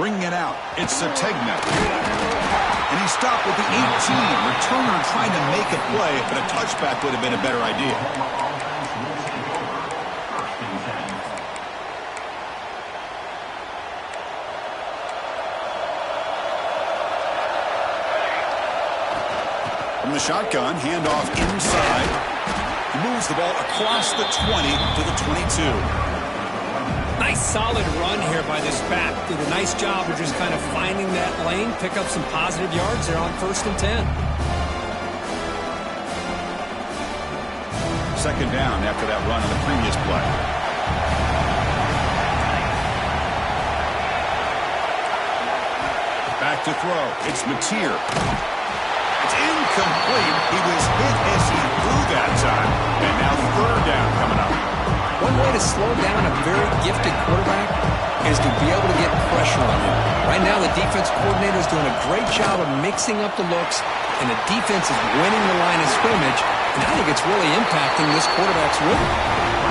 Bringing it out, it's Sategna. And he stopped with the 18. Returner trying to make a play, but a touchback would have been a better idea. From the shotgun, handoff inside. He moves the ball across the 20 to the 22. Nice solid run here by this back. Did a nice job of just kind of finding that lane, pick up some positive yards there on 1st and 10. Second down after that run on the previous play. Back to throw. It's Mateer. It's incomplete. He was hit as he threw that time. And now 3rd down coming up. One way to slow down a very gifted quarterback is to be able to get pressure on him. Right now, the defense coordinator is doing a great job of mixing up the looks, and the defense is winning the line of scrimmage, and I think it's really impacting this quarterback's rhythm.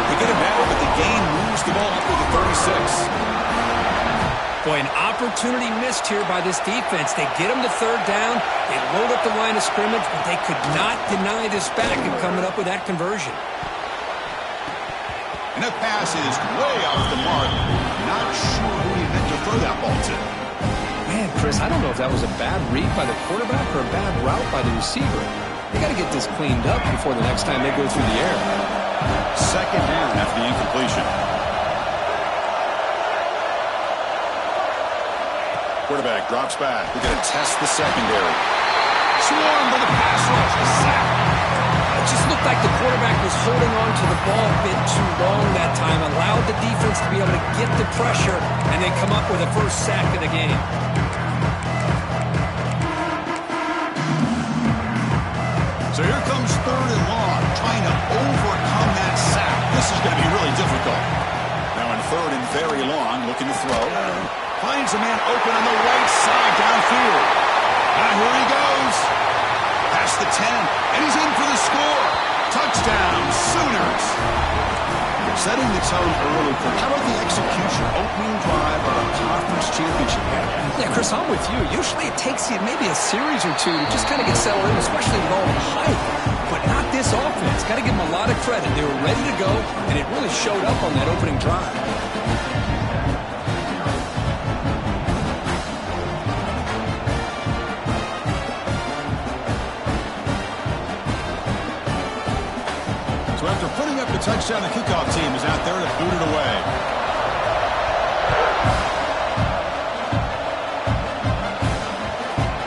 They get him back, but the gain moves the ball up to the 36. Boy, an opportunity missed here by this defense. They get him to 3rd down, they load up the line of scrimmage, but they could not deny this back in coming up with that conversion. And that pass is way off the mark. Not sure who he meant to throw that ball to. Man, Chris, I don't know if that was a bad read by the quarterback or a bad route by the receiver. They got to get this cleaned up before the next time they go through the air. Second down after the incompletion. Quarterback drops back. We're going to test the secondary. Swarmed by the pass rush. A sack. It just looked like the quarterback was holding on to the ball a bit too long that time, allowed the defense to be able to get the pressure, and then come up with a first sack of the game. So here comes 3rd and long, trying to overcome that sack. This is going to be really difficult. Now in 3rd and very long, looking to throw. Finds a man open on the right side downfield. Now here he goes. Past the 10, and he's in for the score. Touchdown, Sooners. Setting the tone early. How about the execution? Opening drive of a conference championship game. Yeah, Chris, I'm with you. Usually it takes you maybe a series or two to just kind of get settled in, especially with all the hype. But not this offense. Got to give them a lot of credit. They were ready to go, and it really showed up on that opening drive. So after putting up the touchdown, the kickoff team is out there to boot it away.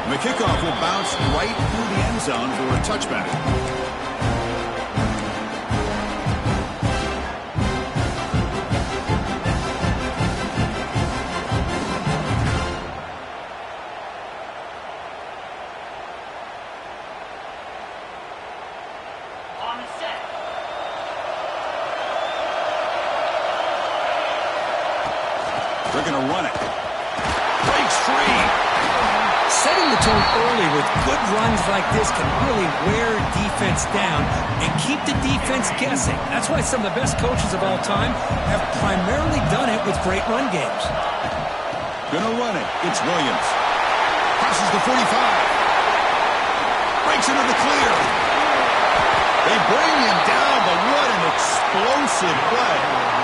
And the kickoff will bounce right through the end zone for a touchback. They're going to run it. Breaks free. Setting the tone early with good runs like this can really wear defense down and keep the defense guessing. That's why some of the best coaches of all time have primarily done it with great run games. Going to run it. It's Williams. Passes the 45. Breaks into the clear. They bring him down, but what an explosive play.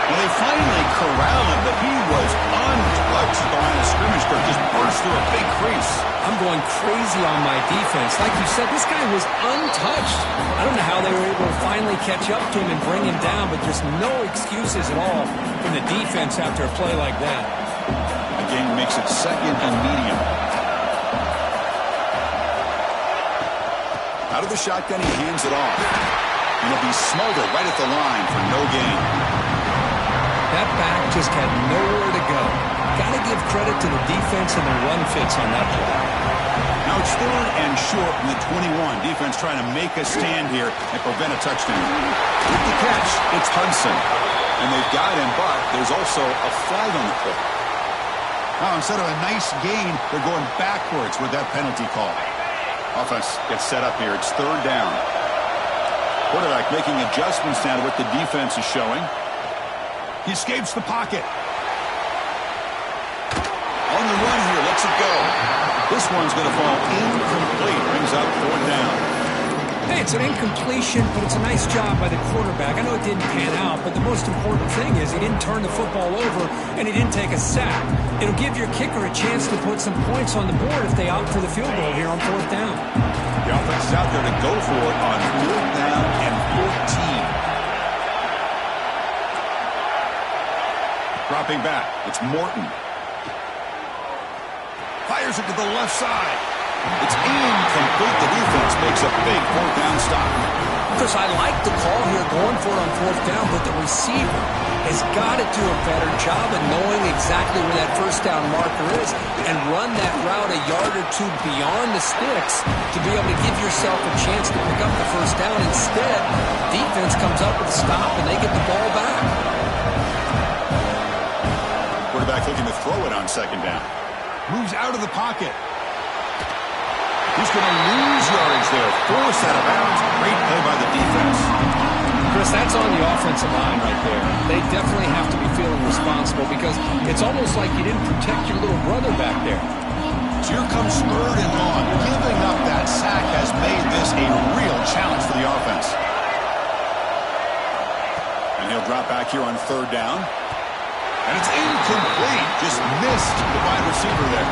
Well, they finally corralled him, but he was untouched at the line of scrimmage. Kirk just burst through a big crease. I'm going crazy on my defense. Like you said, this guy was untouched. I don't know how they were able to finally catch up to him and bring him down, but just no excuses at all from the defense after a play like that. Again, makes it 2nd and medium. Out of the shotgun, he hands it off. And he'll be smothered right at the line for no gain. That back just had nowhere to go. Got to give credit to the defense and the run fits on that play. Now it's 3rd and short from the 21. Defense trying to make a stand here and prevent a touchdown. With the catch, it's Hudson. And they've got him, but there's also a flag on the play. Now, instead of a nice gain, they're going backwards with that penalty call. Offense gets set up here. It's 3rd down. Quarterback making adjustments now to what the defense is showing. He escapes the pocket. lets it go. This one's going to fall incomplete. Brings up 4th down. Hey, it's an incompletion, but it's a nice job by the quarterback. I know it didn't pan out, but the most important thing is he didn't turn the football over and he didn't take a sack. It'll give your kicker a chance to put some points on the board if they opt for the field goal here on 4th down. The offense is out there to go for it on 4th down and 14. Dropping back, it's Morton. Fires it to the left side. It's incomplete. The defense makes a big 4th down stop. Chris, I like the call here going for it on 4th down, but the receiver has got to do a better job of knowing exactly where that 1st down marker is and run that route a yard or two beyond the sticks to be able to give yourself a chance to pick up the 1st down. Instead, defense comes up with a stop and they get the ball back. Quarterback looking to throw it on 2nd down. Moves out of the pocket. He's going to lose yardage there. Forced out of bounds. Great play by the defense. Chris, that's on the offensive line right there. They definitely have to be feeling responsible because it's almost like you didn't protect your little brother back there. So here comes 3rd and long. Giving up that sack has made this a real challenge for the offense. And he'll drop back here on 3rd down. And it's incomplete. Just missed the wide receiver there.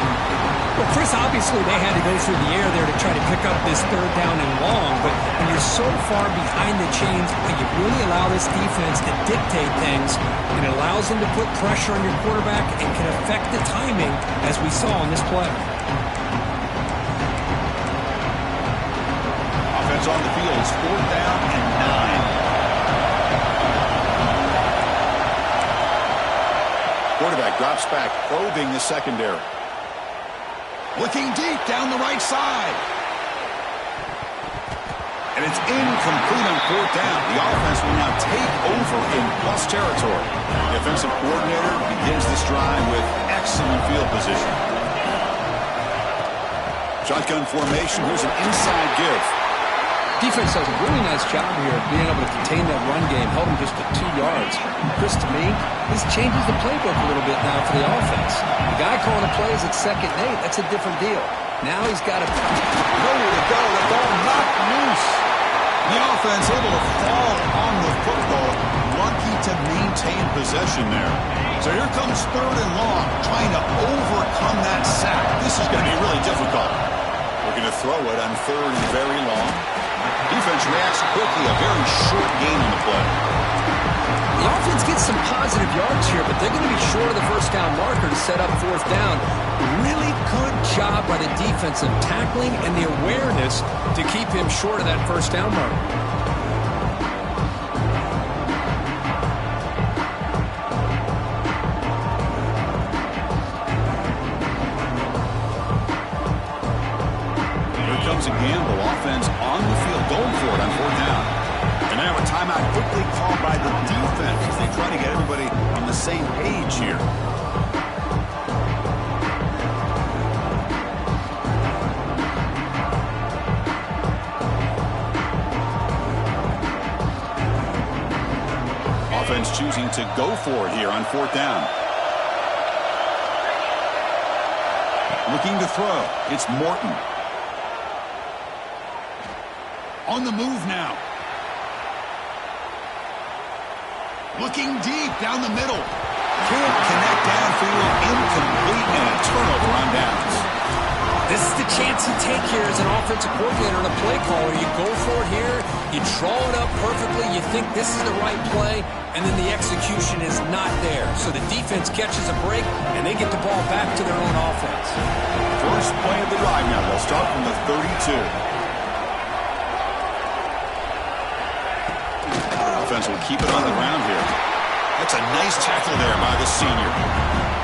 Well, Chris, obviously they had to go through the air there to try to pick up this 3rd down and long, but when you're so far behind the chains, you really allow this defense to dictate things, and it allows them to put pressure on your quarterback and can affect the timing, as we saw on this play. Offense on the field is 4th down and 9. Quarterback drops back, probing the secondary. Looking deep down the right side. And it's incomplete on 4th down. The offense will now take over in plus territory. The offensive coordinator begins this drive with excellent field position. Shotgun formation. Here's an inside give. Defense does a really nice job here of being able to contain that run game, held him just to 2 yards. Chris, to me, this changes the playbook a little bit now for the offense. The guy calling the plays at 2nd and 8, that's a different deal. Now he's got to nowhere to go. The ball knocked loose. The offense able to fall on the football. Lucky to maintain possession there. So here comes 3rd and long, trying to overcome that sack. This is going to be really difficult. Looking to throw it on 3rd and very long. Defense reacts quickly. A very short gain on the play. The offense gets some positive yards here, but they're going to be short of the 1st down marker to set up 4th down. Really good job by the defensive tackling and the awareness to keep him short of that 1st down marker. A gamble. Offense on the field, going for it on 4th down. And now a timeout quickly called by the defense as they try to get everybody on the same page here. Offense choosing to go for it here on 4th down. Looking to throw. It's Morton. On the move now. Looking deep down the middle. Can't connect downfield. Incomplete and a turnover on downs. This is the chance you take here as an offensive coordinator and a play caller. You go for it here. You draw it up perfectly. You think this is the right play, and then the execution is not there. So the defense catches a break, and they get the ball back to their own offense. First play of the drive now. They'll start from the 32. Offense will keep it on the ground here. That's a nice tackle there by the senior.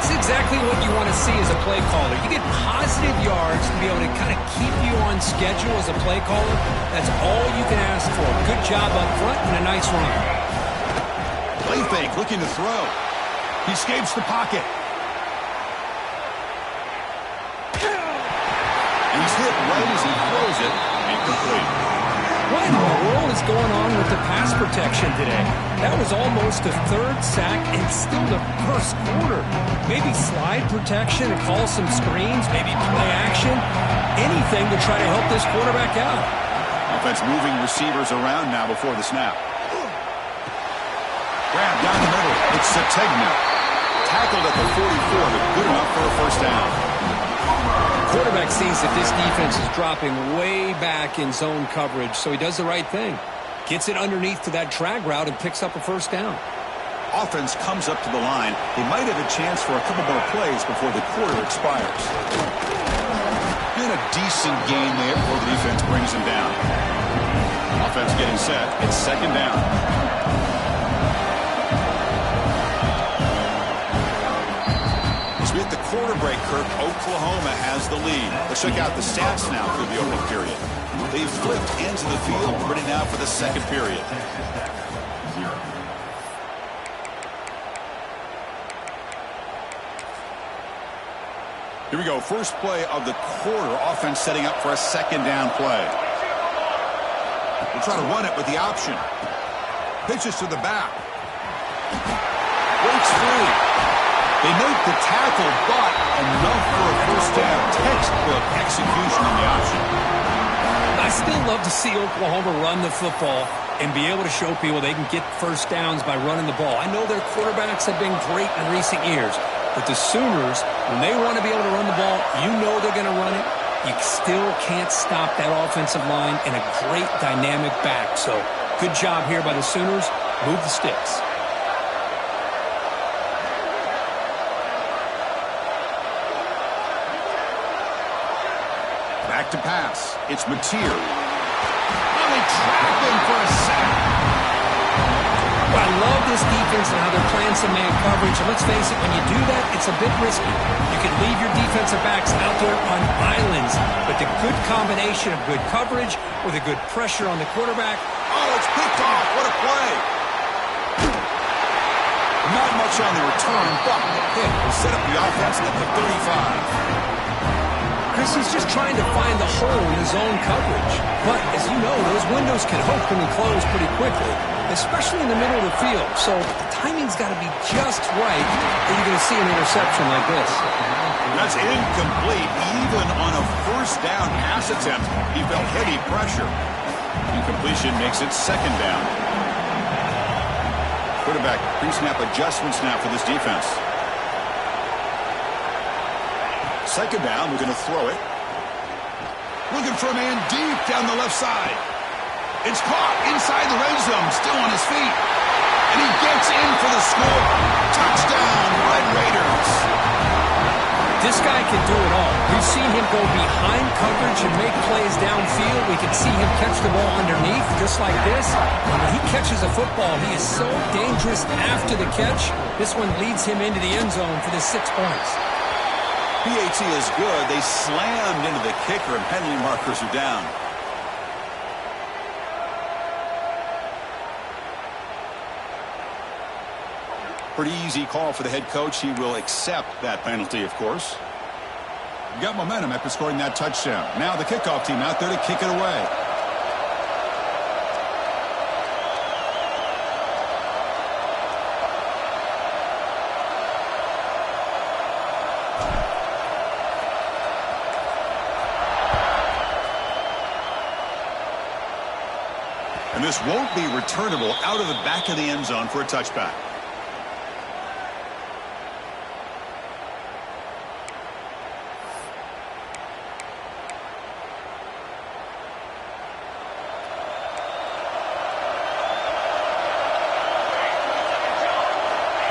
It's exactly what you want to see as a play caller. You get positive yards to be able to kind of keep you on schedule as a play caller. That's all you can ask for. Good job up front and a nice run. Play fake, looking to throw. He escapes the pocket. And he's hit right as he throws it. Incomplete. What in the world is going on with the pass protection today? That was almost a third sack and still the first quarter. Maybe slide protection and call some screens, maybe play action, anything to try to help this quarterback out. Offense moving receivers around now before the snap. Grab down the middle. It's Sategna. Tackled at the 44, but good enough for a first down. Quarterback sees that this defense is dropping way back in zone coverage, so he does the right thing. Gets it underneath to that drag route and picks up a first down. Offense comes up to the line. They might have a chance for a couple more plays before the quarter expires. And a decent gain there before the defense brings him down. Offense getting set. It's second down. With the quarter break, Kirk, Oklahoma has the lead. Let's check out the stats now through the opening period. They've flipped into the field, ready now for the second period. Here we go. First play of the quarter. Offense setting up for a second down play. We'll try to run it with the option. Pitches to the back. Breaks free. They make the tackle, but enough for a first down. Textbook execution on the option. I still love to see Oklahoma run the football and be able to show people they can get first downs by running the ball. I know their quarterbacks have been great in recent years, but the Sooners, when they want to be able to run the ball, you know they're going to run it. You still can't stop that offensive line and a great dynamic back. So good job here by the Sooners. Move the sticks. Back to pass. It's Mateer. Oh, they trap him for a sack. Well, I love this defense and how they're playing some man coverage. And let's face it, when you do that, it's a bit risky. You can leave your defensive backs out there on islands, but the good combination of good coverage with a good pressure on the quarterback. Oh, it's picked off. What a play. Not much on the return, but the hit will set up the offense at the 35. Chris, he's just trying to find the hole in his own coverage. But, as you know, those windows can open and close pretty quickly, especially in the middle of the field. So the timing's got to be just right, or you're going to see an interception like this. That's incomplete. Even on a first down pass attempt, he felt heavy pressure. Incompletion makes it second down. Quarterback pre-snap adjustments now for this defense. Second down, we're going to throw it. Looking for a man deep down the left side. It's caught inside the red zone, still on his feet. And he gets in for the score. Touchdown, Red Raiders. This guy can do it all. We've seen him go behind coverage and make plays downfield. We can see him catch the ball underneath, just like this. And when he catches a football, he is so dangerous after the catch. This one leads him into the end zone for the 6 points. PAT is good. They slammed into the kicker, and penalty markers are down. Pretty easy call for the head coach. He will accept that penalty, of course. Got momentum after scoring that touchdown. Now the kickoff team out there to kick it away. And this won't be returnable out of the back of the end zone for a touchback.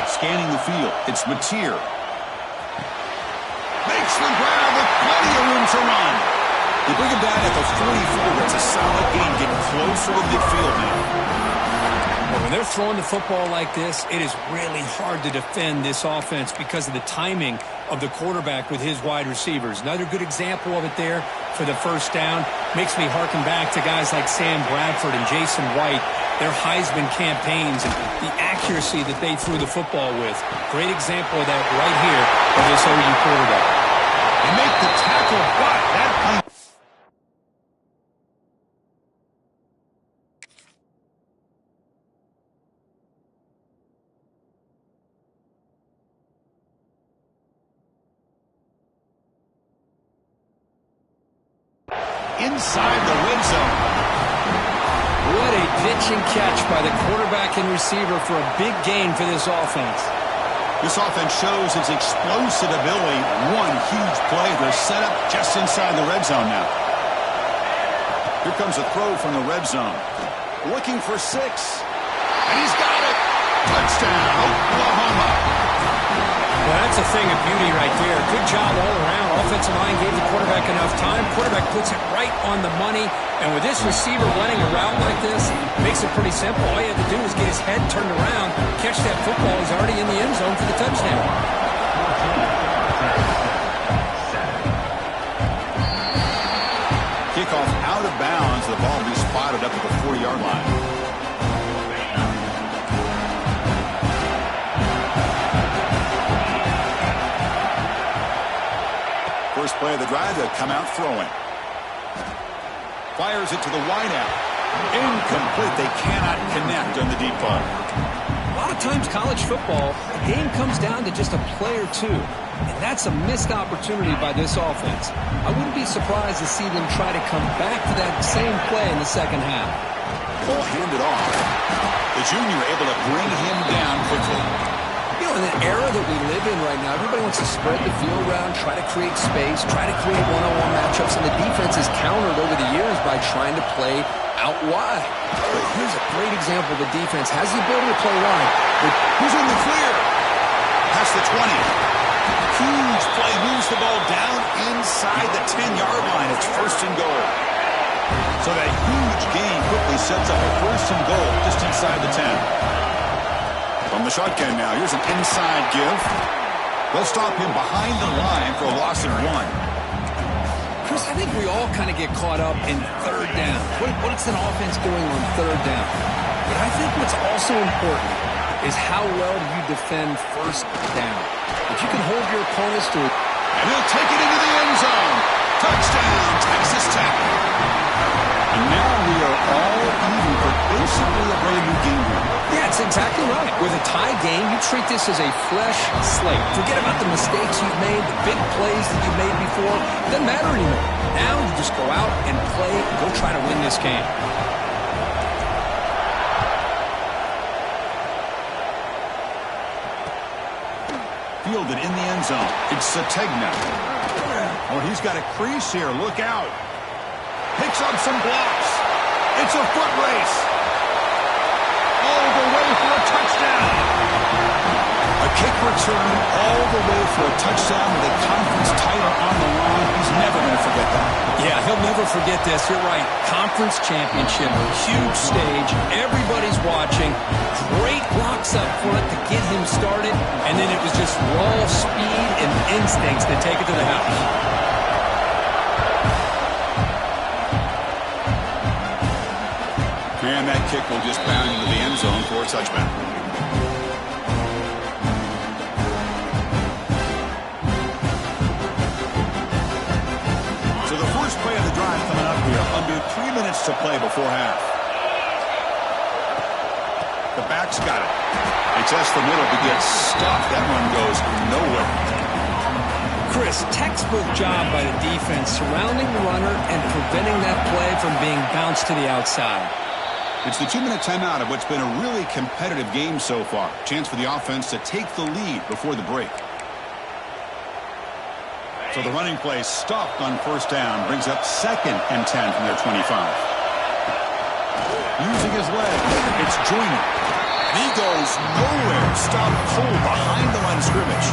Scanning the field, it's Mateer. Makes the grab with plenty of room to run. They bring him down at the 44. That's a solid gain, getting closer to midfield now. When they're throwing the football like this, it is really hard to defend this offense because of the timing of the quarterback with his wide receivers. Another good example of it there for the first down. Makes me harken back to guys like Sam Bradford and Jason White, their Heisman campaigns and the accuracy that they threw the football with. Great example of that right here of this OU quarterback. They make the tackle, but that inside the red zone. What a pitch and catch by the quarterback and receiver for a big gain for this offense. This offense shows its explosive ability. One huge play. They're set up just inside the red zone now. Here comes a throw from the red zone. Looking for 6. And he's got it. Touchdown, Oklahoma. Well, that's a thing of beauty right there. Good job all around. Offensive line gave the quarterback enough time. Quarterback puts it right on the money. And with this receiver running a route like this, it makes it pretty simple. All you have to do is get his head turned around, catch that football. He's already in the end zone for the touchdown. Kickoff out of bounds. The ball will be spotted up at the 40-yard line. First play of the drive, they'll come out throwing. Fires it to the wideout. Incomplete. They cannot connect on the deep ball. A lot of times college football, the game comes down to just a play or two. And that's a missed opportunity by this offense. I wouldn't be surprised to see them try to come back to that same play in the second half. Ball handed off. The junior able to bring him down quickly. You know, in the era that we live in right now, everybody wants to spread the field around, try to create space, try to create one-on-one matchups, and the defense has countered over the years by trying to play out wide. But here's a great example. The defense has the ability to play wide. But who's in the clear? Past the 20. Huge play, moves the ball down inside the 10-yard line. It's first and goal. So that huge gain quickly sets up a first and goal just inside the 10. From the shotgun now, here's an inside give. They'll stop him behind the line for a loss of 1. Chris, I think we all kind of get caught up in third down. What's an offense doing on third down? But I think what's also important is how well do you defend first down. If you can hold your opponents to it. And he'll take it into the end zone. Touchdown, Texas Tech. And now we are all even for basically a brand new game here. Yeah, it's exactly right. With a tie game, you treat this as a fresh slate. Forget about the mistakes you've made, the big plays that you've made before. It doesn't matter anymore. Now you just go out and play, go try to win this game. Fielded in the end zone. It's Sategna. Oh, he's got a crease here. Look out. Picks up some blocks. It's a foot race. All the way for a touchdown. A kick return all the way for a touchdown with a conference title on the line. He's never going to forget that. Yeah, he'll never forget this. You're right. Conference championship, huge stage. Everybody's watching. Great blocks up front to get him started. And then it was just raw speed and instincts to take it to the house. And that kick will just bound into the end zone for a touchdown. So the first play of the drive coming up here. Under 3 minutes to play before half. The back's got it. They test the middle to get stuffed. That one goes nowhere. Chris, textbook job by the defense surrounding the runner and preventing that play from being bounced to the outside. It's the 2-minute timeout of what's been a really competitive game so far. Chance for the offense to take the lead before the break. So the running play stopped on first down. Brings up 2nd and 10 from their 25. Using his legs, it's Joyner. And he goes nowhere. Stop cold behind the line of scrimmage.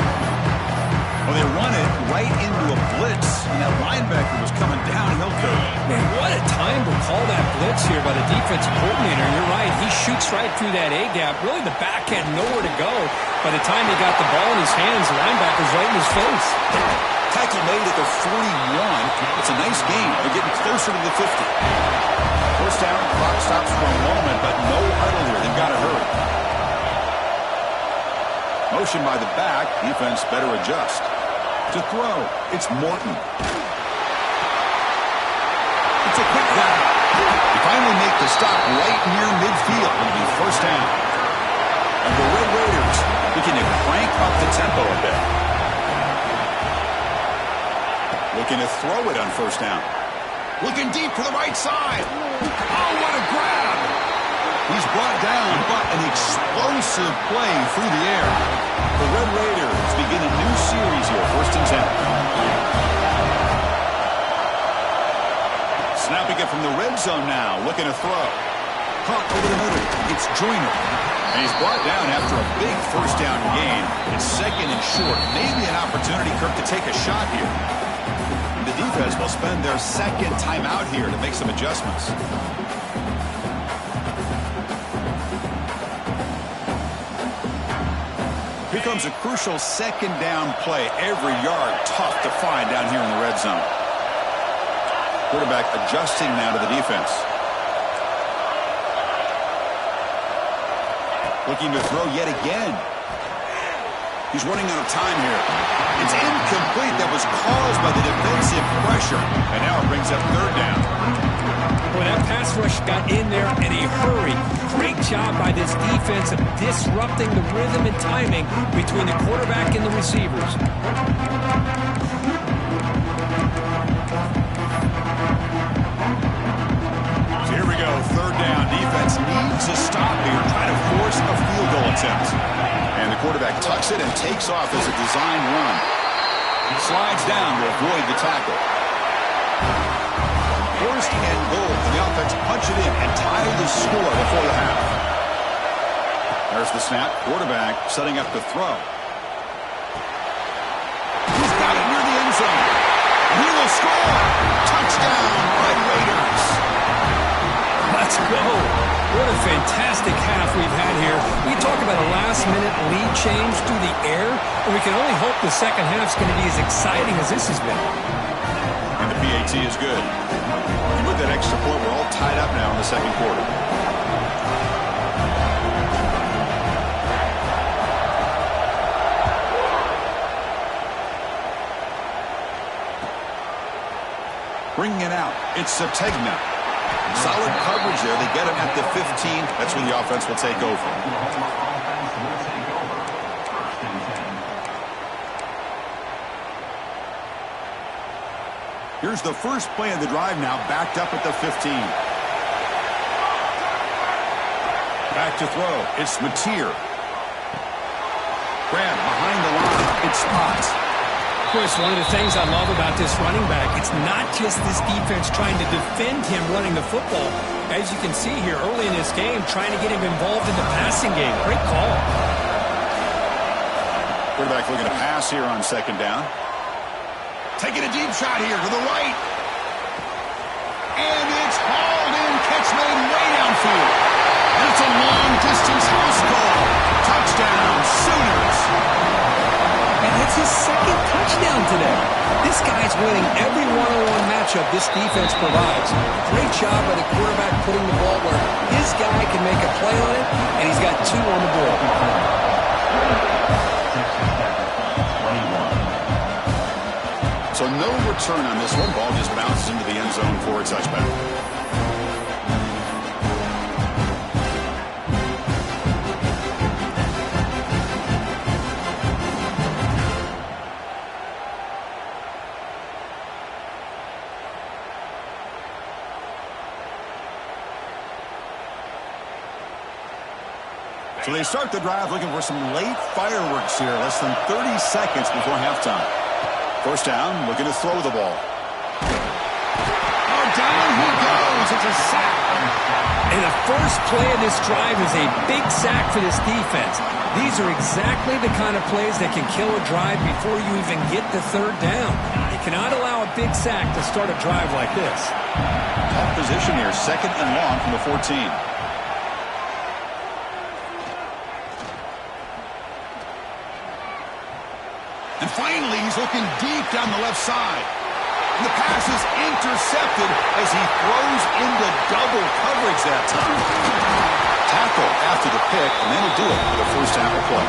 Well, they run it right into a blitz, and that linebacker was coming downhill. Man, what a time to call that blitz here by the defensive coordinator. And you're right, he shoots right through that A-gap. Really, the back had nowhere to go. By the time he got the ball in his hands, the linebacker's right in his face. Tackle made at the 41. It's a nice game. They're getting closer to the 50. First down, clock stops for a moment, but no huddle here. They've got to hurry. Motion by the back. Defense better adjust. To throw, it's Morton. It's a quick grab. They finally make the stop right near midfield. It'll be first down. And the Red Raiders looking to crank up the tempo a bit. Looking to throw it on first down. Looking deep to the right side. Oh, what a grab. He's brought down, but an explosive play through the air. The Red Raiders begin a new series here, 1st and 10. Snapping it from the red zone now, looking to throw. Caught over the middle. It's Joyner. And he's brought down after a big 1st down gain. It's 2nd and short. Maybe an opportunity, Kirk, to take a shot here. The defense will spend their 2nd timeout here to make some adjustments. Here comes a crucial 2nd down play. Every yard tough to find down here in the red zone. Quarterback adjusting now to the defense. Looking to throw yet again. He's running out of time here. It's incomplete. That was caused by the defensive pressure. And now it brings up 3rd down. Boy, that pass rush got in there in a hurry. Great job by this defense of disrupting the rhythm and timing between the quarterback and the receivers. So here we go, 3rd down. Defense needs a stop here, trying to force a field goal attempt. And the quarterback tucks it and takes off as a design run. Slides down to avoid the tackle. 1st and goal. The offense punch it in and tie the score before the half. There's the snap. Quarterback setting up to throw. He's got it near the end zone. He will score. Touchdown, Red Raiders. Let's go. What a fantastic half we've had here. We talk about a last-minute lead change through the air, and we can only hope the second half's going to be as exciting as this has been. And the PAT is good. And with that extra point, we're all tied up now in the 2nd quarter. Bringing it out, it's Sategna. Solid coverage there. They get him at the 15. That's when the offense will take over. Here's the first play of the drive now, backed up at the 15. Back to throw. It's Mateer. Grab behind the line. It's Potts. Of course, one of the things I love about this running back, it's not just this defense trying to defend him running the football. As you can see here early in this game, trying to get him involved in the passing game. Great call. Quarterback looking to pass here on 2nd down. Taking a deep shot here to the right. And it's hauled in. Catch made way downfield. And it's a long-distance house call. Touchdown, Sooners. And that's his 2nd touchdown today. This guy's winning every one-on-one matchup this defense provides. Great job by the quarterback putting the ball where his guy can make a play on it, and he's got 2 on the board. So no return on this one. Ball just bounces into the end zone for a touchback. So they start the drive looking for some late fireworks here. Less than 30 seconds before halftime. 1st down, looking to throw the ball. Oh, down he goes. It's a sack. And the first play of this drive is a big sack for this defense. These are exactly the kind of plays that can kill a drive before you even get the 3rd down. You cannot allow a big sack to start a drive like this. Tough position here. 2nd and long from the 14. And finally, he's looking deep down the left side. And the pass is intercepted as he throws into double coverage that time. Tackle after the pick, and that'll do it for the 1st half of play.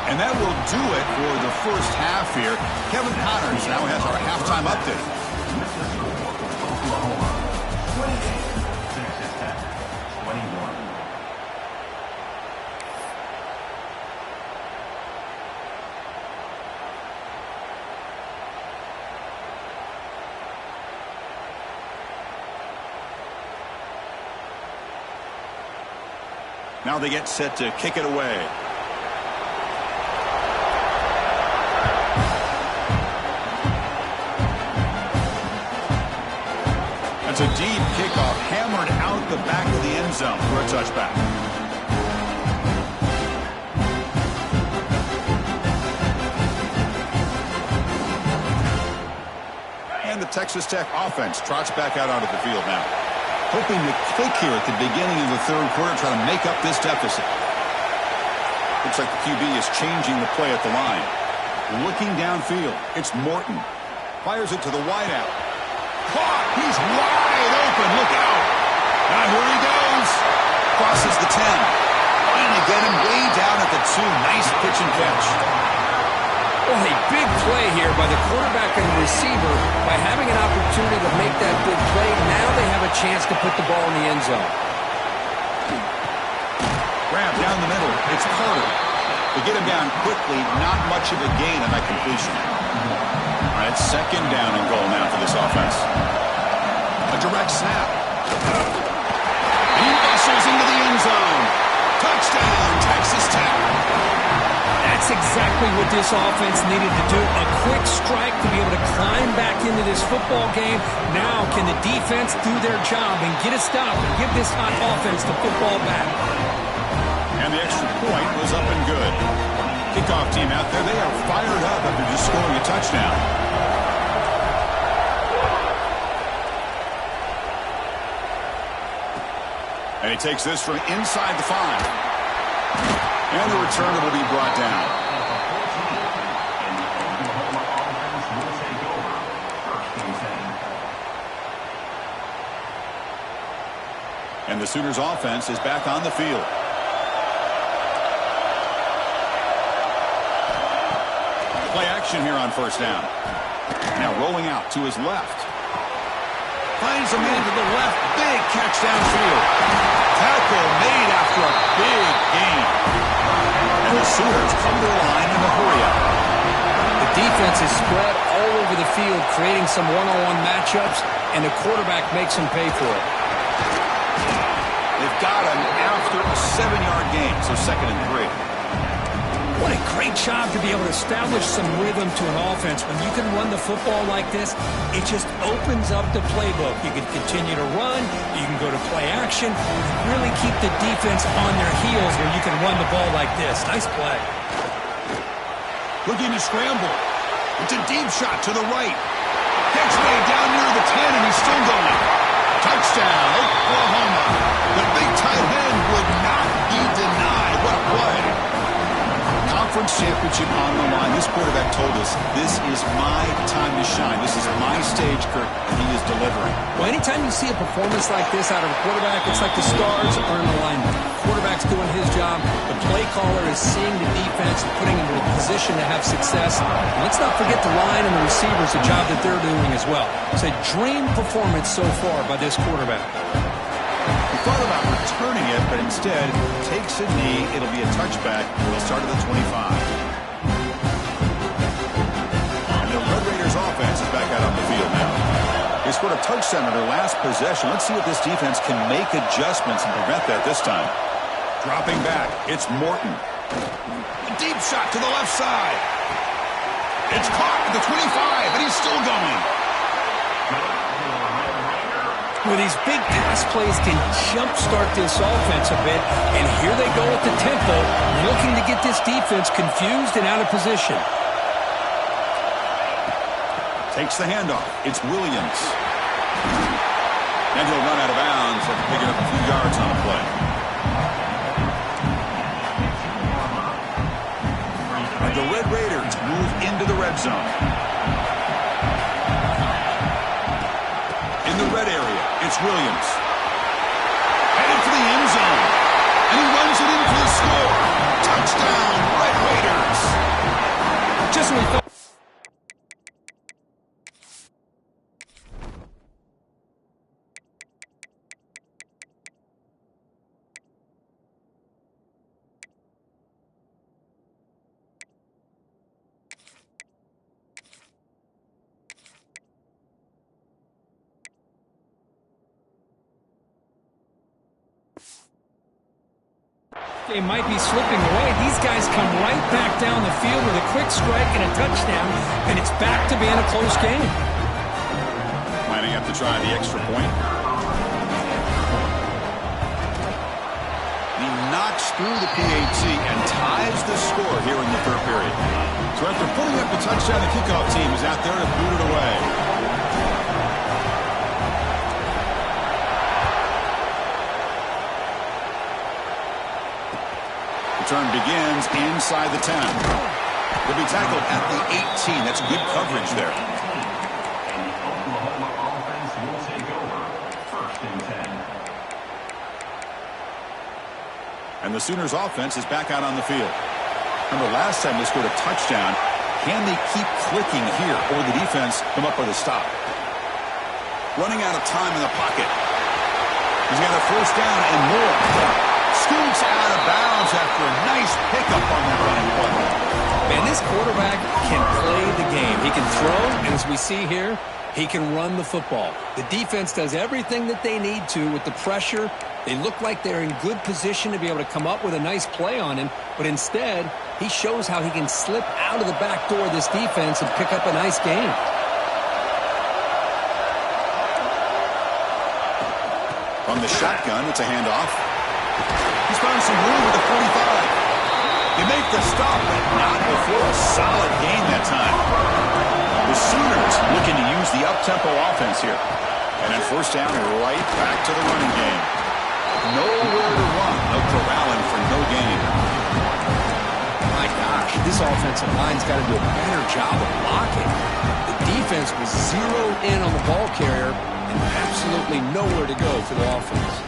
And that will do it for the 1st half here. Kevin Connors now has our halftime update. Now they get set to kick it away. That's a deep kickoff, hammered out the back of the end zone for a touchback. And the Texas Tech offense trots back out onto the field now. Hoping to click here at the beginning of the third quarter, trying to make up this deficit. Looks like the QB is changing the play at the line. Looking downfield, it's Morton. Fires it to the wideout. Caught! He's wide open. Look out! And here he goes. Crosses the 10. Finally get him way down at the 2. Nice pitch and catch. Well, a big play here by the quarterback and the receiver. By having an opportunity to make that big play, now they have a chance to put the ball in the end zone. Grab down the middle. It's Carter. They get him down quickly. Not much of a gain on that completion. All right, second down and goal now for this offense. A direct snap. He muscles into the end zone. Touchdown, Texas Tech. That's exactly what this offense needed to do. A quick strike to be able to climb back into this football game. Now can the defense do their job and get a stop and give this hot offense the football back? And the extra point was up and good. Kickoff team out there, they are fired up after just scoring a touchdown. And he takes this from inside the 5. And the returner will be brought down. And the Sooners offense is back on the field. Play action here on first down. Now rolling out to his left. Finds a man to the left. Big catch downfield. Tackle made after a big gain. And the Sooners come to the line in a hurry-up. The defense is spread all over the field, creating some one-on-one matchups, and the quarterback makes them pay for it. They've got him after a 7-yard gain, so 2nd and 3. What a great job to be able to establish some rhythm to an offense. When you can run the football like this, it just opens up the playbook. You can continue to run, you can go to play action, really keep the defense on their heels when you can run the ball like this. Nice play. Looking to scramble. It's a deep shot to the right. Gets way down near the 10, and he's still going. Touchdown, Oklahoma. The big tight end would not be denied. What a play. Conference championship on the line. This quarterback told us, this is my time to shine. This is my stage, Kirk, and he is delivering. Well, anytime you see a performance like this out of a quarterback, it's like the stars are in alignment. Quarterback's doing his job. The play caller is seeing the defense, putting him in a position to have success. And let's not forget the line and the receivers, the job that they're doing as well. It's a dream performance so far by this quarterback. He thought about returning it, but instead takes a knee. It'll be a touchback. He'll start at the 25. And the Red Raiders offense is back out on the field now. They scored a touchdown in their last possession. Let's see if this defense can make adjustments and prevent that this time. Dropping back, it's Morton. A deep shot to the left side. It's caught at the 25, and he's still going. Well, these big pass plays can jumpstart this offense a bit, and here they go at the tempo, looking to get this defense confused and out of position. Takes the handoff. It's Williams. And he'll run out of bounds after picking up a few yards on the play. And the Red Raiders move into the red zone. In the red area, it's Williams. Headed for the end zone. And he runs it in for the score. Touchdown, Red Raiders. Just when we thought They might be slipping away. These guys come right back down the field with a quick strike and a touchdown, and it's back to being a close game. Lining up to try the extra point. He knocks through the PAT and ties the score here in the third period. So after putting up the touchdown, the kickoff team is out there to boot it away. Return begins inside the 10. He'll be tackled at the 18. That's good coverage there. And the Oklahoma offense will take over. 1st and 10. And the Sooners offense is back out on the field. Remember last time they scored a touchdown. Can they keep clicking here, or will the defense come up with a stop? Running out of time in the pocket. He's got a first down and more. Scoots out of bounds after a nice pickup on that running play. Man, this quarterback can play the game. He can throw, and as we see here, he can run the football. The defense does everything that they need to with the pressure. They look like they're in good position to be able to come up with a nice play on him, but instead, he shows how he can slip out of the back door of this defense and pick up a nice gain. From the shotgun, it's a handoff. He's found some room with the 45. They make the stop, but not before a solid gain that time. The Sooners looking to use the up-tempo offense here. And then first down, right back to the running game. Nowhere to run. No corralling for no gain. My gosh, this offensive line's got to do a better job of blocking. The defense was zeroed in on the ball carrier and absolutely nowhere to go for the offense.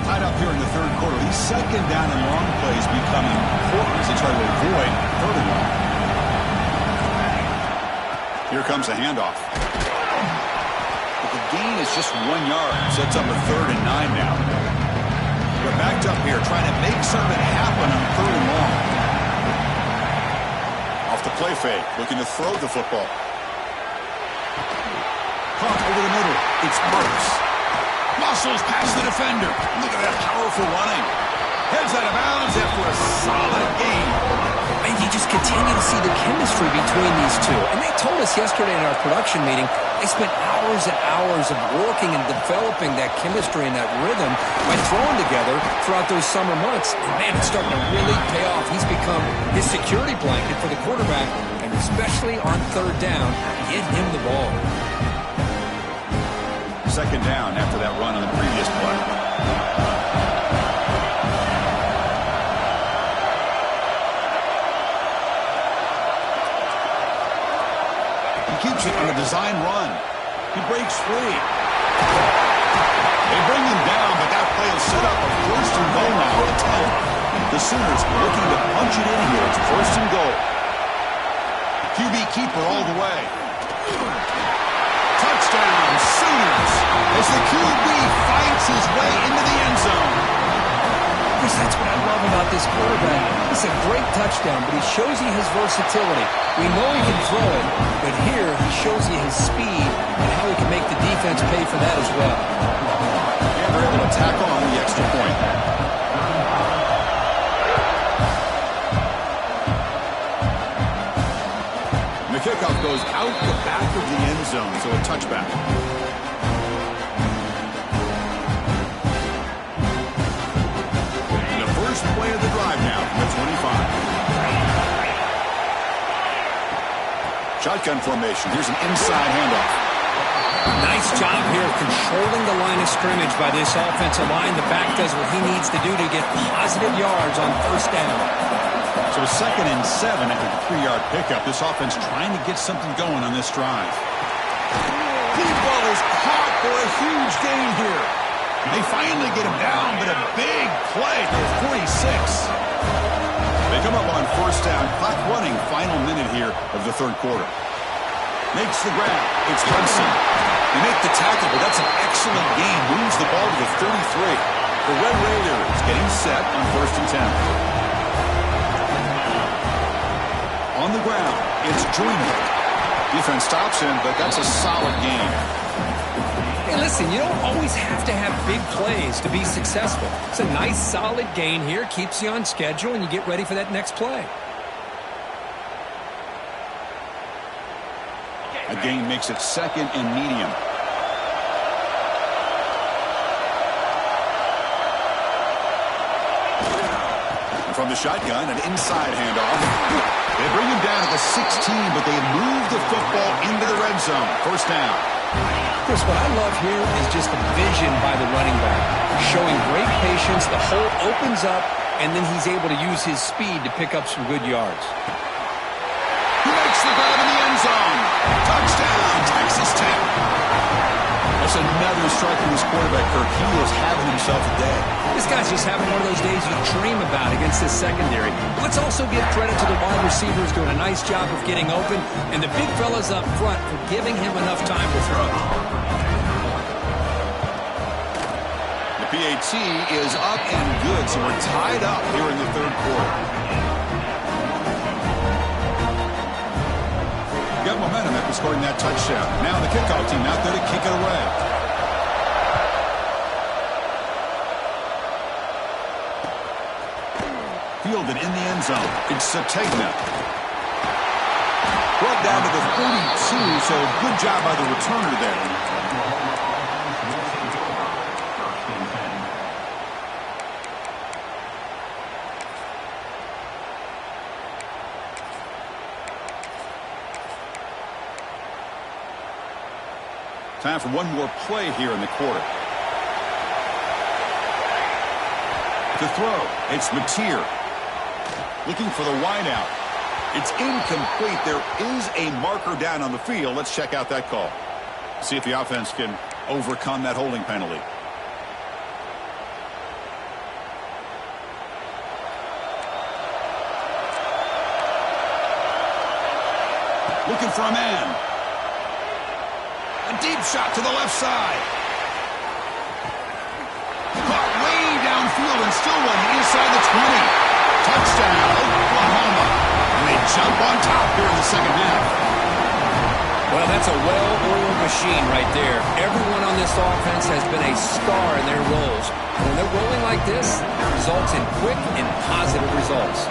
Tied up here in the third quarter. These second down and long plays become important as they try to avoid third and long. Here comes a handoff. But the gain is just 1 yard. Sets up a 3rd and 9 now. They're backed up here trying to make something happen on 3rd and long. Off the play fake, looking to throw the football. Caught over the middle. It's Burks. Muscles past the defender. Look at that powerful running. Heads out of bounds after a solid gain. And you just continue to see the chemistry between these two. And they told us yesterday in our production meeting, they spent hours and hours of working and developing that chemistry and that rhythm by throwing together throughout those summer months. And man, it's starting to really pay off. He's become his security blanket for the quarterback, and especially on 3rd down, get him the ball. Second down after that run on the previous play. He keeps it on a design run. He breaks free. They bring him down, but that play will set up a 1st and goal now at the 10. The Sooners looking to punch it in here. It's 1st and goal. QB keeper all the way. Touchdown, Sooners, as the QB fights his way into the end zone. That's what I love about this quarterback. It's a great touchdown, but he shows you his versatility. We know he can throw it, but here he shows you his speed and how he can make the defense pay for that as well. And they're able to tack on the extra point. And the kickoff goes out the back of the end zone, so a touchback. First play of the drive now from the 25. Shotgun formation. Here's an inside handoff. Nice job here of controlling the line of scrimmage by this offensive line. The back does what he needs to do to get positive yards on 1st down. So 2nd and 7 after the 3-yard pickup. This offense trying to get something going on this drive. Deep ball is caught for a huge gain here. They finally get him down, but a big play for 46. They come up on 1st down, clock running, final minute here of the 3rd quarter. Makes the grab. It's Hudson. They make the tackle, but that's an excellent gain. Moves the ball to the 33. The Red Raiders getting set on 1st and 10. On the ground, it's Junior. Defense stops him, but that's a solid gain. Hey, Listen, you don't always have to have big plays to be successful. It's a nice, solid gain here. Keeps you on schedule, and you get ready for that next play. A gain makes it 2nd and medium. And from the shotgun, an inside handoff. They bring him down at the 16, but they move the football into the red zone. First down. Chris, what I love here is just the vision by the running back. Showing great patience, the hole opens up, and then he's able to use his speed to pick up some good yards. He makes the grab in the end zone. Touchdown, Texas Tech. That's another strike from his quarterback, Kirk. He is having himself a day. This guy's just having one of those days you dream about against this secondary. Let's also give credit to the wide receivers doing a nice job of getting open, and the big fellas up front for giving him enough time to throw. The PAT is up and good, so we're tied up here in the third quarter. Got momentum after scoring that touchdown. Now the kickoff team out there to kick it away. Fielded in the end zone. It's Sategna. Brought down to the 32, so good job by the returner there. Time for one more play here in the quarter. To throw, it's Mateer. Looking for the wideout. It's incomplete. There is a marker down on the field. Let's check out that call. See if the offense can overcome that holding penalty. Looking for a man. A deep shot to the left side. Caught way downfield and still one inside the 20. Touchdown, Oklahoma. And they jump on top here in the second half. Well, that's a well-oiled machine right there. Everyone on this offense has been a star in their roles. When they're rolling like this, it results in quick and positive results.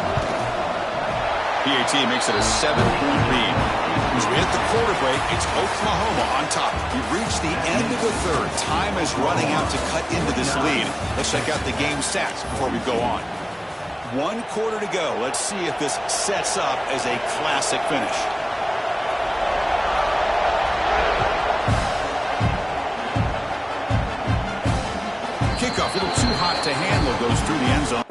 PAT makes it a 7-point lead. As we hit the quarter break, it's Oklahoma on top. We've reached the end of the third. Time is running out to cut into this lead. Let's check out the game stats before we go on. 1 quarter to go. Let's see if this sets up as a classic finish. Kickoff, a little too hot to handle, goes through the end zone.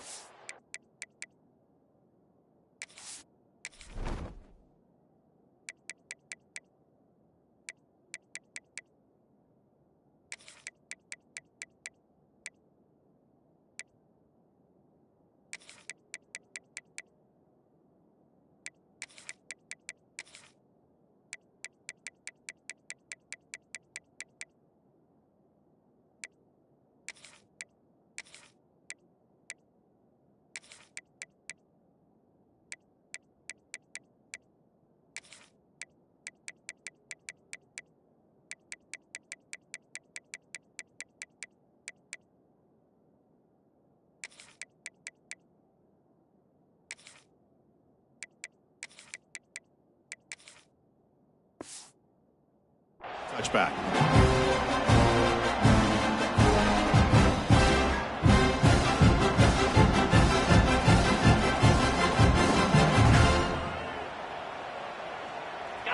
Touchback.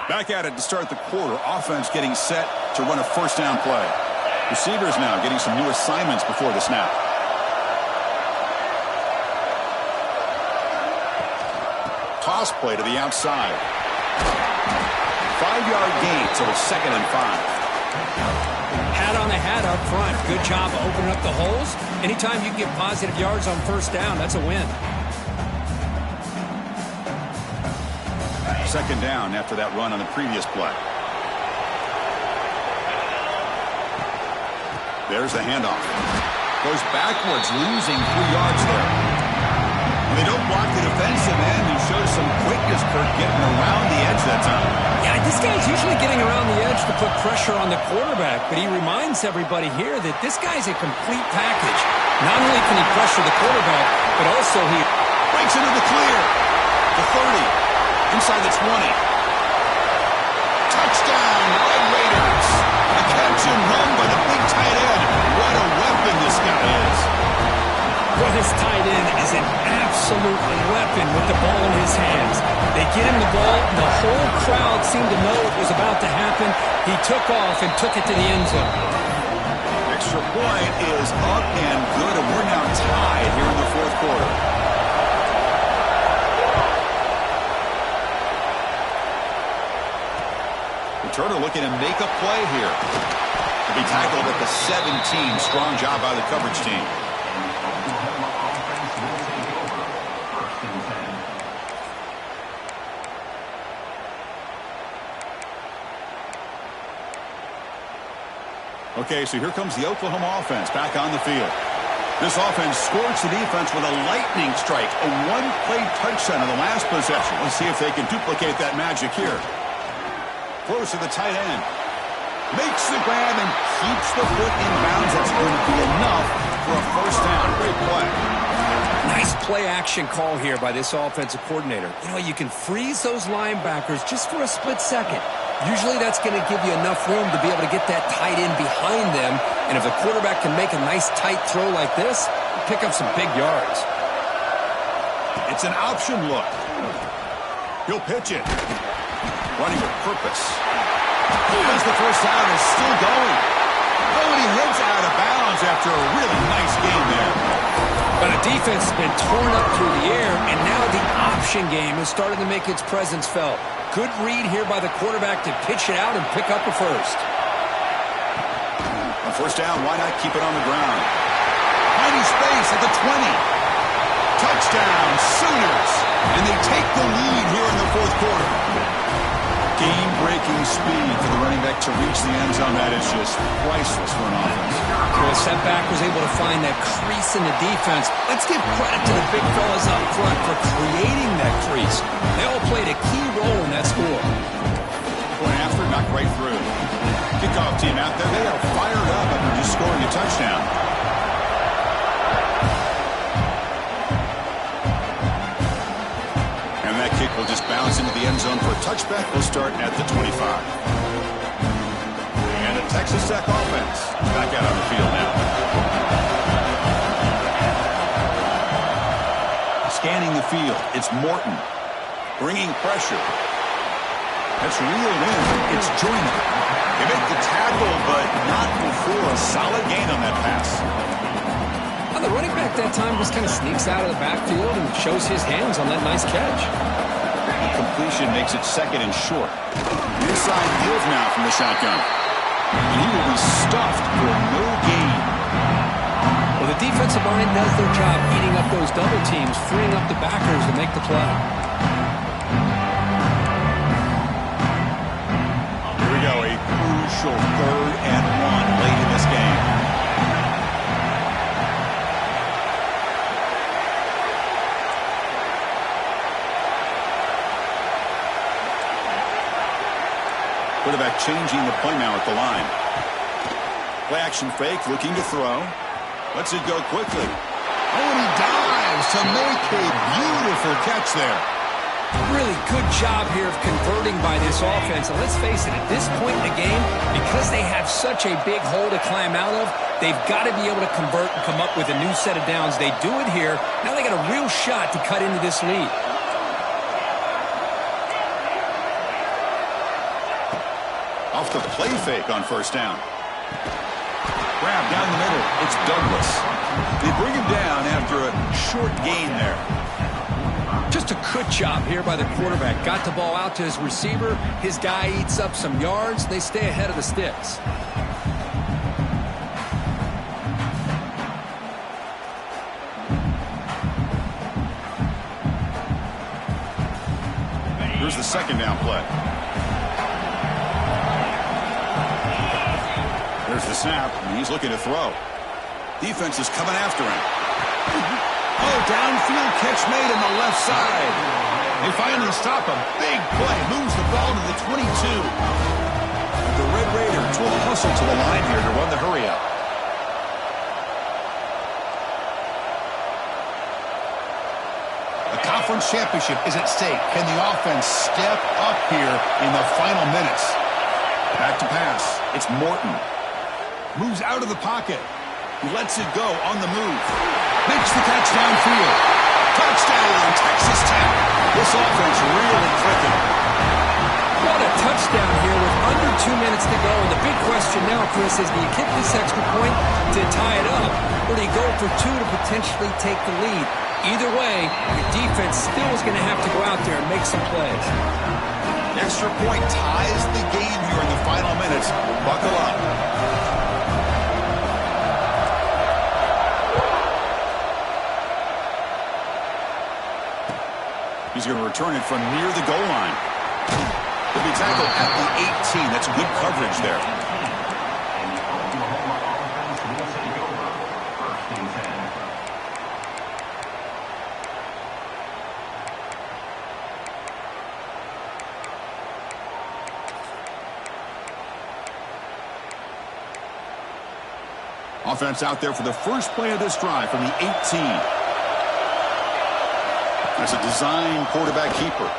Back at it to start the quarter. Offense getting set to run a first down play. Receivers now getting some new assignments before the snap. Toss play to the outside. 5-yard gain, so it's 2nd and 5. Hat on the hat up front. Good job of opening up the holes. Anytime you can get positive yards on first down, that's a win. 2nd down after that run on the previous play. There's the handoff. Goes backwards, losing 3 yards there. They don't block the defensive end and show some quickness, Kurt, getting around the edge that time. Yeah, this guy's usually getting around the edge to put pressure on the quarterback, but he reminds everybody here that this guy's a complete package. Not only can he pressure the quarterback, but also he breaks into the clear. The 30, inside the 20. Touchdown, Red Raiders. A catch and run by the big tight end. What a weapon this guy is. Well, this tight end is an absolute weapon with the ball in his hands. They get him the ball, and the whole crowd seemed to know it was about to happen. He took off and took it to the end zone. Extra point is up and good, and we're now tied here in the fourth quarter. Turner looking to make a play here. To be tackled at the 17. Strong job by the coverage team. Oklahoma offense will take over. First and 10. Okay, so here comes the Oklahoma offense back on the field. This offense scorched the defense with a lightning strike, a one-play touchdown in the last possession. Let's see if they can duplicate that magic here. Close to the tight end. Makes the grab and keeps the foot in bounds. That's going to be enough for a first down. Great play. Nice play action call here by this offensive coordinator. You know, you can freeze those linebackers just for a split second. Usually that's going to give you enough room to be able to get that tight end behind them. And if the quarterback can make a nice tight throw like this, pick up some big yards. It's an option look. He'll pitch it. Running with purpose. As the first down is still going. Oh, and he heads out of bounds after a really nice game there. But the defense has been torn up through the air, and now the option game is starting to make its presence felt. Good read here by the quarterback to pitch it out and pick up a first. On first down, why not keep it on the ground? Tiny space at the 20. Touchdown, Sooners. And they take the lead here in the fourth quarter. Game-breaking speed for the running back to reach the end zone. That is just priceless for an offense. So a setback was able to find that crease in the defense. Let's give credit to the big fellas up front for creating that crease. They all played a key role in that score. Going after, knocked right through. Kickoff team out there. They are fired up after just scoring a touchdown. Kick will just bounce into the end zone for a touchback. We'll start at the 25. And a Texas Tech offense back out on the field now. Scanning the field, it's Morton. Bringing pressure. That's reeled in. It's Joyner. They make the tackle, but not before a solid gain on that pass. Well, the running back that time just kind of sneaks out of the backfield and shows his hands on that nice catch. Completion makes it second and short. Inside Hills now from the shotgun. And he will be stuffed for no gain. Well, the defensive line does their job eating up those double teams, freeing up the backers to make the play. Here we go, a crucial 3rd and 1 late in this game. Quarterback changing the play now at the line. Play action fake, looking to throw. Lets it go quickly. Oh, and he dives to make a beautiful catch there. Really good job here of converting by this offense. And let's face it, at this point in the game, because they have such a big hole to climb out of, they've got to be able to convert and come up with a new set of downs. They do it here. Now they got a real shot to cut into this lead. Off the play fake on first down. Grab down the middle. It's Douglas. They bring him down after a short gain there. Just a good job here by the quarterback. Got the ball out to his receiver. His guy eats up some yards. They stay ahead of the sticks. Here's the second down play. There's the snap, and he's looking to throw. Defense is coming after him. Oh, downfield catch made on the left side. They finally stop a big play. Moves the ball to the 22. The Red Raiders will hustle to the line here to run the hurry up. The conference championship is at stake. Can the offense step up here in the final minutes? Back to pass. It's Morton. Moves out of the pocket. He lets it go on the move. Makes the catch downfield. Touchdown, Texas Tech. This offense really clicking. What a touchdown here with under 2 minutes to go. And the big question now, Chris, is do you kick this extra point to tie it up, or do you go for 2 to potentially take the lead? Either way, your defense still is going to have to go out there and make some plays. Extra point ties the game here in the final minutes. Buckle up. He's going to return it from near the goal line. He'll be tackled at the 18. That's good coverage there. And the Oklahoma offense will take over. First and 10. Offense out there for the first play of this drive from the 18. There's a design quarterback keeper.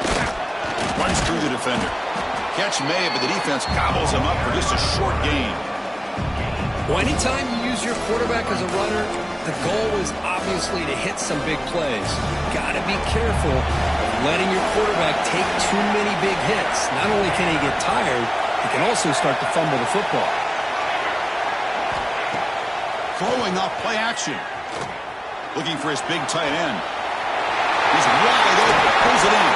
Runs through the defender. Catch made, but the defense gobbles him up for just a short gain. Well, anytime you use your quarterback as a runner, the goal is obviously to hit some big plays. Got to be careful of letting your quarterback take too many big hits. Not only can he get tired, he can also start to fumble the football. Throwing off play action. Looking for his big tight end. He's wide open. Pulls it in.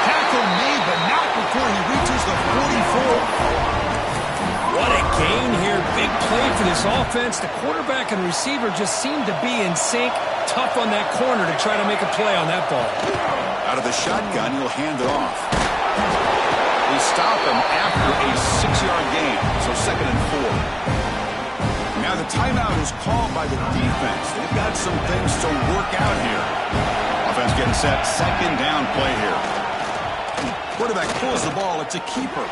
Tackle made, but not before he reaches the 44. What a gain here. Big play for this offense. The quarterback and receiver just seem to be in sync. Tough on that corner to try to make a play on that ball. Out of the shotgun, he'll hand it off. We stop him after a 6-yard gain, so 2nd and 4. Now the timeout is called by the defense. They've got some things to work out here. Offense getting set. 2nd down play here. Quarterback pulls the ball. It's a keeper.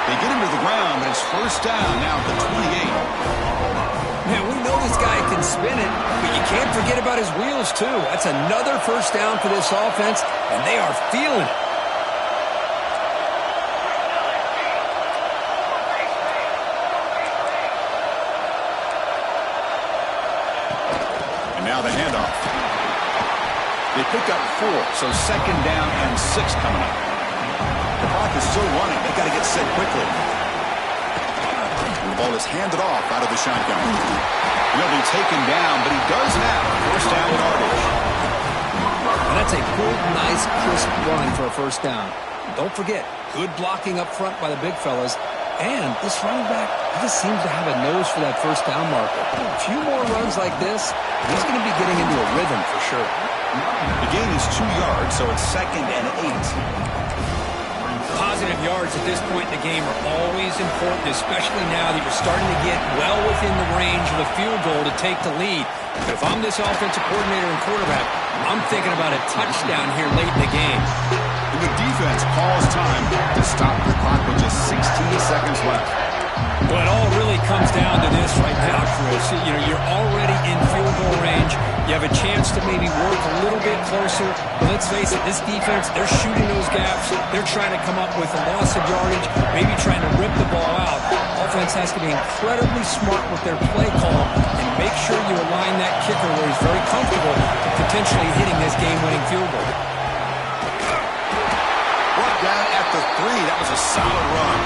They get him to the ground, but it's 1st down now at the 28. Man, we know this guy can spin it, but you can't forget about his wheels, too. That's another 1st down for this offense, and they are feeling it. And now the handoff. They pick up 4, so 2nd down and 6 coming up. The clock is still running. They've got to get set quickly. And the ball is handed off out of the shotgun. He'll be taken down, but he does have 1st down yardage. And that's a good, nice, crisp run for a 1st down. Don't forget, good blocking up front by the big fellas. And this running back, he just seems to have a nose for that 1st down marker. A few more runs like this, he's going to be getting into a rhythm for sure. The gain is 2 yards, so it's 2nd and 8. Positive yards at this point in the game are always important, especially now that you're starting to get well within the range of a field goal to take the lead. But if I'm this offensive coordinator and quarterback, I'm thinking about a touchdown here late in the game. And the defense calls time to stop the clock with just 16 seconds left. Well, it all really comes down to this right now, Chris. You know, you're already in field goal range. You have a chance to maybe work a little bit closer. But let's face it, this defense, they're shooting those gaps. They're trying to come up with a loss of yardage, maybe trying to rip the ball out. Offense has to be incredibly smart with their play call and make sure you align that kicker where he's very comfortable to potentially hitting this game-winning field goal. Brought down at the 3. That was a solid run.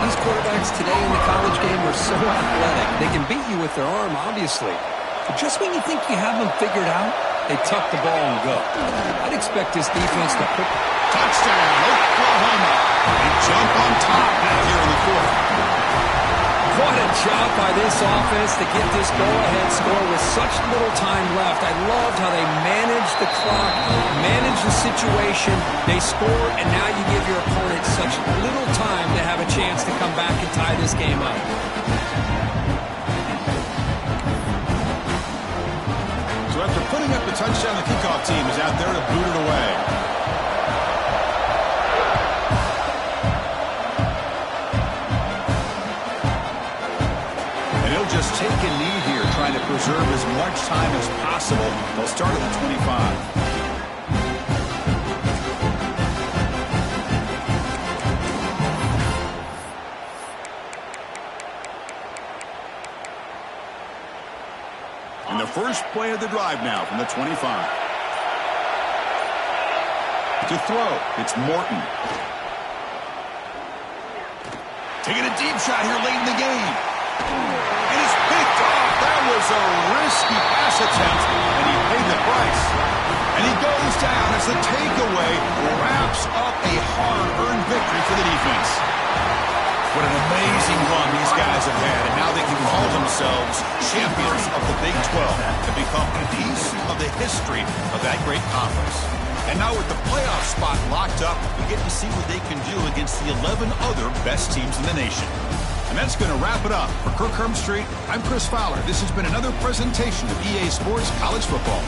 These quarterbacks today in the college game are so athletic. They can beat you with their arm, obviously. But just when you think you have them figured out, they tuck the ball and go. I'd expect this defense to put... Touchdown, Oklahoma. They jump on top now here in the 4th. What a job by this offense to get this go-ahead score with such little time left. I loved how they managed the clock, managed the situation. They scored, and now you give your opponent such little time to have a chance to come back and tie this game up. team is out there to boot it away. And he'll just take a knee here, trying to preserve as much time as possible. They'll start at the 25. And the first play of the drive now from the 25. To throw, it's Morton. Taking a deep shot here late in the game. And it's picked off. That was a risky pass attempt, and he paid the price. And he goes down as the takeaway wraps up a hard-earned victory for the defense. What an amazing run these guys have had, and now they can call themselves champions of the Big 12 and become a piece of the history of that great conference. And now with the playoff spot locked up, we get to see what they can do against the 11 other best teams in the nation. And that's going to wrap it up. For Kirk Herbstreit, I'm Chris Fowler. This has been another presentation of EA Sports College Football.